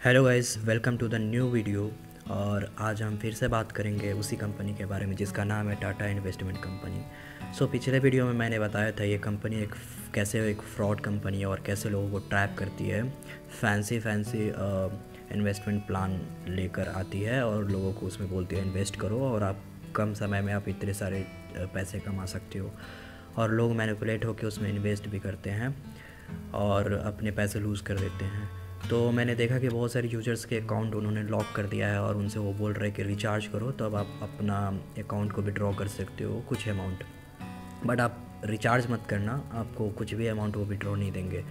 Hello guys, welcome to the new video. और आज हम फिर से बात करेंगे उसी कंपनी के बारे में जिसका नाम है टाटा इन्वेस्टमेंट कंपनी। पिछले वीडियो में मैंने बताया था ये कंपनी कैसे एक फ्रॉड कंपनी है और कैसे लोगों को ट्रैप करती है। फैंसी फैंसी इन्वेस्टमेंट प्लान लेकर आती है और लोगों को उसमें बोलती है इन्वेस्ट करो और आप कम समय में आप इतने सारे पैसे कमा सकते हो। और लोग मैनिपुलेट होकर उसमें इन्वेस्ट भी करते हैं और अपने पैसे लूज़ कर देते हैं। तो मैंने देखा कि बहुत सारे यूजर्स के अकाउंट उन्होंने लॉक कर दिया है और उनसे वो बोल रहे हैं कि रिचार्ज करो तब आप अपना अकाउंट को विड्रॉ कर सकते हो कुछ अमाउंट, बट आप रिचार्ज मत करना, आपको कुछ भी अमाउंट वो विड्रॉ नहीं देंगे।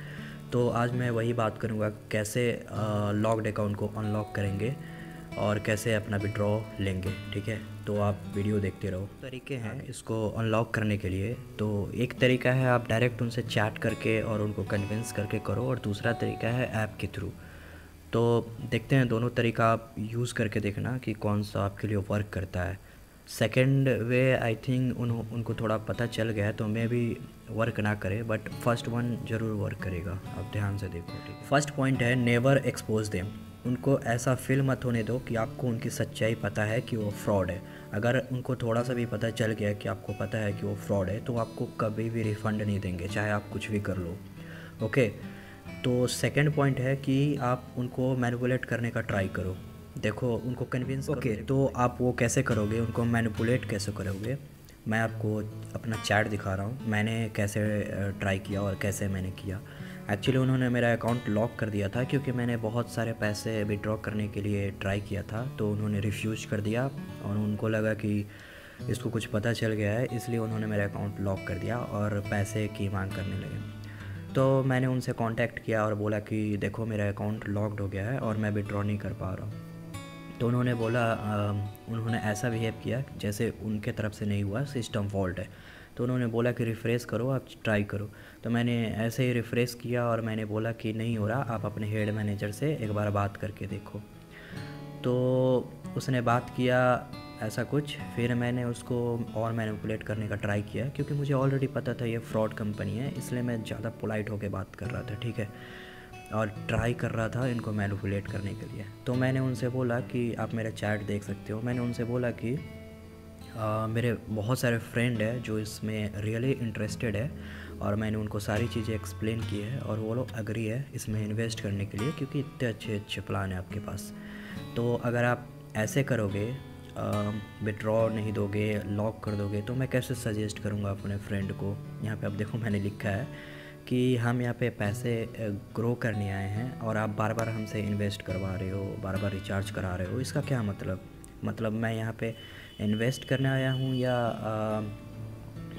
तो आज मैं वही बात करूँगा कैसे लॉक्ड अकाउंट को अनलॉक करेंगे और कैसे अपना विड्रॉ लेंगे। ठीक है, तो आप वीडियो देखते रहो। तरीके हैं इसको अनलॉक करने के लिए। तो एक तरीका है आप डायरेक्ट उनसे चैट करके और उनको कन्विंस करके करो, और दूसरा तरीका है ऐप के थ्रू। तो देखते हैं, दोनों तरीका आप यूज़ करके देखना कि कौन सा आपके लिए वर्क करता है। सेकंड वे आई थिंक उनको थोड़ा पता चल गया है, तो मैं भी वर्क ना करे, बट फर्स्ट वन ज़रूर वर्क करेगा। आप ध्यान से देखो। ठीक है, फर्स्ट पॉइंट है नेवर एक्सपोज देम। उनको ऐसा फील मत होने दो कि आपको उनकी सच्चाई पता है कि वो फ्रॉड है। अगर उनको थोड़ा सा भी पता चल गया कि आपको पता है कि वो फ्रॉड है तो आपको कभी भी रिफ़ंड नहीं देंगे, चाहे आप कुछ भी कर लो। ओके, तो सेकंड पॉइंट है कि आप उनको मैनिपुलेट करने का ट्राई करो। देखो, उनको कन्विंस करो। ओके, तो आप वो कैसे करोगे, उनको मैनिपुलेट कैसे करोगे, मैं आपको अपना चैट दिखा रहा हूँ मैंने कैसे ट्राई किया और कैसे मैंने किया। एक्चुअली उन्होंने मेरा अकाउंट लॉक कर दिया था क्योंकि मैंने बहुत सारे पैसे विड्रॉ करने के लिए ट्राई किया था, तो उन्होंने रिफ्यूज़ कर दिया और उनको लगा कि इसको कुछ पता चल गया है, इसलिए उन्होंने मेरा अकाउंट लॉक कर दिया और पैसे की मांग करने लगे। तो मैंने उनसे कांटेक्ट किया और बोला कि देखो मेरा अकाउंट लॉक्ड हो गया है और मैं विड्रॉ नहीं कर पा रहा हूँ। तो उन्होंने बोला उन्होंने ऐसा बिहेव किया जैसे उनके तरफ से नहीं हुआ, सिस्टम फॉल्ट है। तो उन्होंने बोला कि रिफ़्रेश करो, आप ट्राई करो। तो मैंने ऐसे ही रिफ़्रेश किया और मैंने बोला कि नहीं हो रहा, आप अपने हेड मैनेजर से एक बार बात करके देखो। तो उसने बात किया ऐसा कुछ, फिर मैंने उसको और मैनिपुलेट करने का ट्राई किया क्योंकि मुझे ऑलरेडी पता था ये फ्रॉड कंपनी है, इसलिए मैं ज़्यादा पोलाइट होकर बात कर रहा था। ठीक है, और ट्राई कर रहा था इनको मैनिपुलेट करने के लिए। तो मैंने उनसे बोला कि आप मेरा चैट देख सकते हो। मैंने उनसे बोला कि मेरे बहुत सारे फ्रेंड है जो इसमें रियली इंटरेस्टेड है और मैंने उनको सारी चीज़ें एक्सप्लेन की है और वो लोग एग्री है इसमें इन्वेस्ट करने के लिए क्योंकि इतने अच्छे अच्छे प्लान है आपके पास। तो अगर आप ऐसे करोगे, विड्रॉ नहीं दोगे, लॉक कर दोगे, तो मैं कैसे सजेस्ट करूँगा अपने फ्रेंड को। यहाँ पे आप देखो मैंने लिखा है कि हम यहाँ पे पैसे ग्रो करने आए हैं और आप बार बार हमसे इन्वेस्ट करवा रहे हो, बार बार रिचार्ज करा रहे हो। इसका क्या मतलब मैं यहाँ पे इन्वेस्ट करने आया हूँ या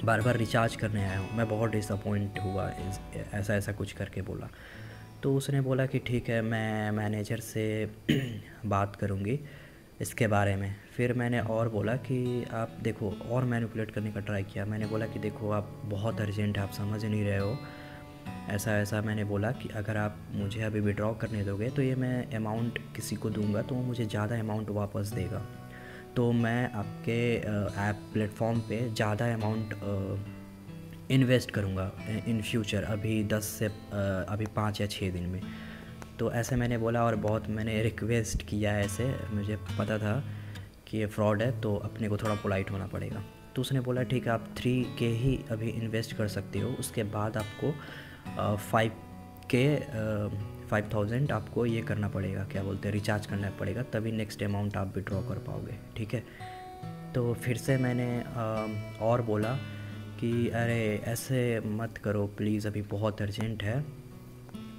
बार बार रिचार्ज करने आया हूँ। मैं बहुत डिसअपॉइंट हुआ ऐसा ऐसा कुछ करके बोला। तो उसने बोला कि ठीक है, मैं मैनेजर से बात करूँगी इसके बारे में। फिर मैंने और बोला कि आप देखो, और मैनिपुलेट करने का ट्राई किया। मैंने बोला कि देखो आप बहुत अर्जेंट है, आप समझ नहीं रहे हो, ऐसा ऐसा। मैंने बोला कि अगर आप मुझे अभी विड्रॉ करने दोगे तो ये मैं अमाउंट किसी को दूंगा तो वो मुझे ज़्यादा अमाउंट वापस देगा, तो मैं आपके ऐप प्लेटफॉर्म पे ज़्यादा अमाउंट इन्वेस्ट करूँगा इन फ्यूचर, अभी 10 से अभी 5 या 6 दिन में। तो ऐसे मैंने बोला और बहुत मैंने रिक्वेस्ट किया ऐसे, मुझे पता था कि ये फ्रॉड है तो अपने को थोड़ा पोलाइट होना पड़ेगा। तो उसने बोला ठीक है, आप 3K ही अभी इन्वेस्ट कर सकते हो, उसके बाद आपको 5,000 आपको ये करना पड़ेगा, क्या बोलते हैं, रिचार्ज करना पड़ेगा, तभी नेक्स्ट अमाउंट आप विड्रॉ कर पाओगे। ठीक है, तो फिर से मैंने और बोला कि अरे ऐसे मत करो प्लीज़, अभी बहुत अर्जेंट है।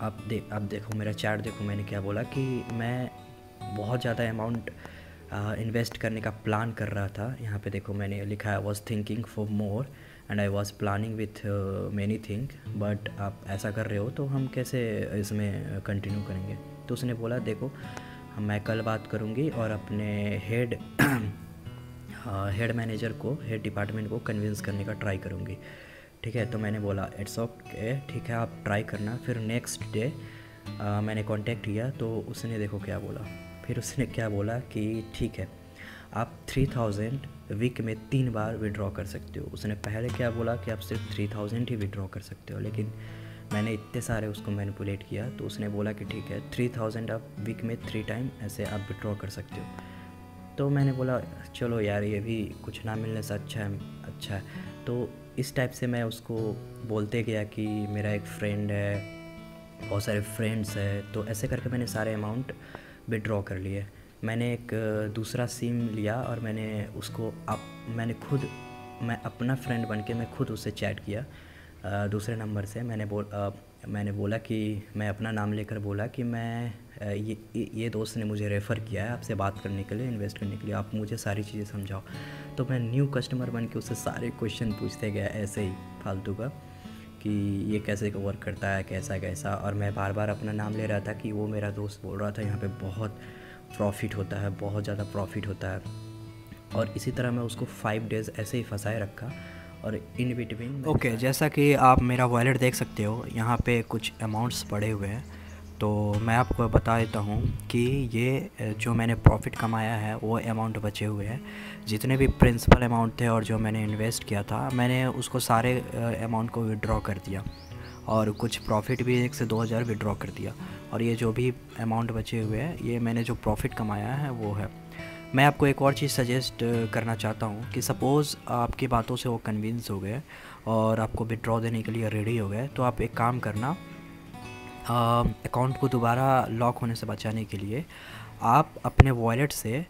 आप देखो मेरा चैट देखो, मैंने क्या बोला कि मैं बहुत ज़्यादा अमाउंट इन्वेस्ट करने का प्लान कर रहा था। यहाँ पे देखो मैंने लिखा है, was thinking for more and I was planning with many thing, but आप ऐसा कर रहे हो तो हम कैसे इसमें कंटिन्यू करेंगे। तो उसने बोला देखो, मैं कल बात करूँगी और अपने हेड मैनेजर को, हेड डिपार्टमेंट को कन्विंस करने का ट्राई करूँगी। ठीक है, तो मैंने बोला इट्स ओके, ठीक है आप ट्राई करना। फिर नेक्स्ट डे मैंने कांटेक्ट किया तो उसने देखो क्या बोला। फिर उसने क्या बोला कि ठीक है, आप 3000 वीक में 3 बार विड्रॉ कर सकते हो। उसने पहले क्या बोला कि आप सिर्फ 3000 ही विड्रॉ कर सकते हो, लेकिन मैंने इतने सारे उसको मैनिपुलेट किया, तो उसने बोला कि ठीक है 3000 आप वीक में 3 टाइम ऐसे आप विड्रॉ कर सकते हो। तो मैंने बोला चलो यार, ये भी कुछ ना मिलने से अच्छा है। तो इस टाइप से मैं उसको बोलते गया कि मेरा एक फ्रेंड है, बहुत सारे फ्रेंड्स हैं, तो ऐसे करके मैंने सारे अमाउंट विड्रॉ कर लिए। मैंने एक दूसरा सिम लिया और मैंने उसको मैं अपना फ्रेंड बन के मैं खुद उससे चैट किया दूसरे नंबर से। मैंने बोला कि मैं अपना नाम लेकर बोला कि मैं ये दोस्त ने मुझे रेफ़र किया है आपसे बात करने के लिए, इन्वेस्ट करने के लिए, आप मुझे सारी चीज़ें समझाओ। तो मैं न्यू कस्टमर बन के उससे सारे क्वेश्चन पूछते गया ऐसे ही फालतू का, कि ये कैसे वर्क करता है, कैसा। और मैं बार बार अपना नाम ले रहा था कि वो मेरा दोस्त बोल रहा था यहाँ पे बहुत प्रॉफिट होता है, बहुत ज़्यादा प्रॉफिट होता है। और इसी तरह मैं उसको 5 डेज़ ऐसे ही फंसाए रखा। और इन बिटवीन ओके, जैसा कि आप मेरा वॉलेट देख सकते हो, यहाँ पे कुछ अमाउंट्स पड़े हुए हैं। तो मैं आपको बता देता हूँ कि ये जो मैंने प्रॉफिट कमाया है वो अमाउंट बचे हुए हैं। जितने भी प्रिंसिपल अमाउंट थे और जो मैंने इन्वेस्ट किया था, मैंने उसको सारे अमाउंट को विड्रॉ कर दिया, और कुछ प्रॉफिट भी 1 से 2 हज़ार विड्रॉ कर दिया। और ये जो भी अमाउंट बचे हुए हैं, ये मैंने जो प्रॉफिट कमाया है वो है। मैं आपको एक और चीज़ सजेस्ट करना चाहता हूँ कि सपोज़ आपकी बातों से वो कन्विंस हो गए और आपको विड्रॉ देने के लिए रेडी हो गए, तो आप एक काम करना, अकाउंट को दोबारा लॉक होने से बचाने के लिए आप अपने वॉलेट से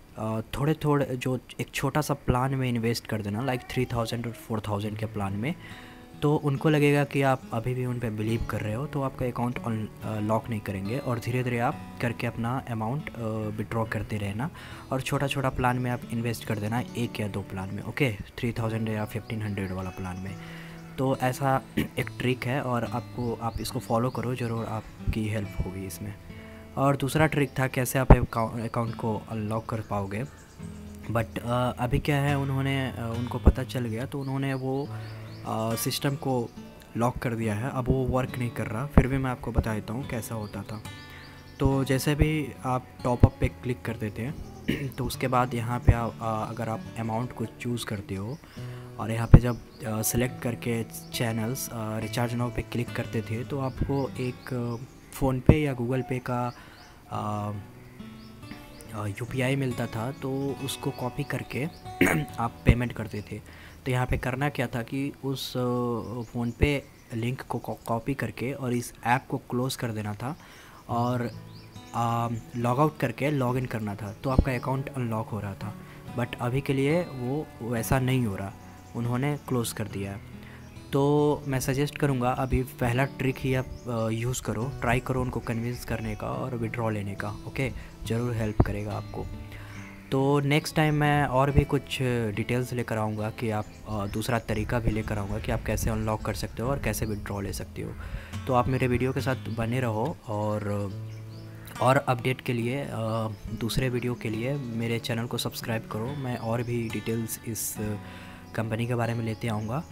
थोड़े जो एक छोटा सा प्लान में इन्वेस्ट कर देना, लाइक 3000 और 4000 के प्लान में। तो उनको लगेगा कि आप अभी भी उन पे बिलीव कर रहे हो, तो आपका अकाउंट लॉक नहीं करेंगे, और धीरे धीरे आप करके अपना अमाउंट विड्रॉ करते रहना। और छोटा प्लान में आप इन्वेस्ट कर देना, 1 या 2 प्लान में, ओके, 3000 या 1500 वाला प्लान में। तो ऐसा एक ट्रिक है, और आप इसको फॉलो करो, ज़रूर आपकी हेल्प होगी इसमें। और दूसरा ट्रिक था कैसे आप अकाउंट को अनलॉक कर पाओगे। बट अभी क्या है, उनको पता चल गया, तो उन्होंने वो सिस्टम को लॉक कर दिया है, अब वो वर्क नहीं कर रहा। फिर भी मैं आपको बता देता हूँ कैसा होता था। तो जैसे भी आप टॉपअप पे क्लिक कर देते हैं तो उसके बाद यहाँ पे अगर आप अमाउंट को चूज़ करते हो, और यहाँ पे जब सेलेक्ट करके चैनल्स रिचार्ज नाउ पे क्लिक करते थे, तो आपको एक फ़ोनपे या गूगल पे का UPI मिलता था, तो उसको कॉपी करके आप पेमेंट करते थे। तो यहाँ पे करना क्या था कि उस फ़ोनपे लिंक को कॉपी करके और इस ऐप को क्लोज़ कर देना था, और लॉग आउट करके लॉग इन करना था, तो आपका अकाउंट अनलॉक हो रहा था। बट अभी के लिए वो वैसा नहीं हो रहा, उन्होंने क्लोज़ कर दिया है। तो मैं सजेस्ट करूँगा अभी पहला ट्रिक ही आप यूज़ करो, ट्राई करो उनको कन्विंस करने का और विड्रॉ लेने का, ओके, ज़रूर हेल्प करेगा आपको। तो नेक्स्ट टाइम मैं और भी कुछ डिटेल्स लेकर आऊँगा कि आप दूसरा तरीका भी लेकर आऊँगा कि आप कैसे अनलॉक कर सकते हो और कैसे विड्रॉ ले सकते हो। तो आप मेरे वीडियो के साथ बने रहो, और अपडेट के लिए दूसरे वीडियो के लिए मेरे चैनल को सब्सक्राइब करो। मैं और भी डिटेल्स इस कंपनी के बारे में लेते आऊँगा।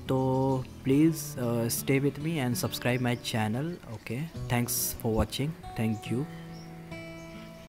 तो please stay with me and subscribe my channel, okay. Thanks for watching, thank you.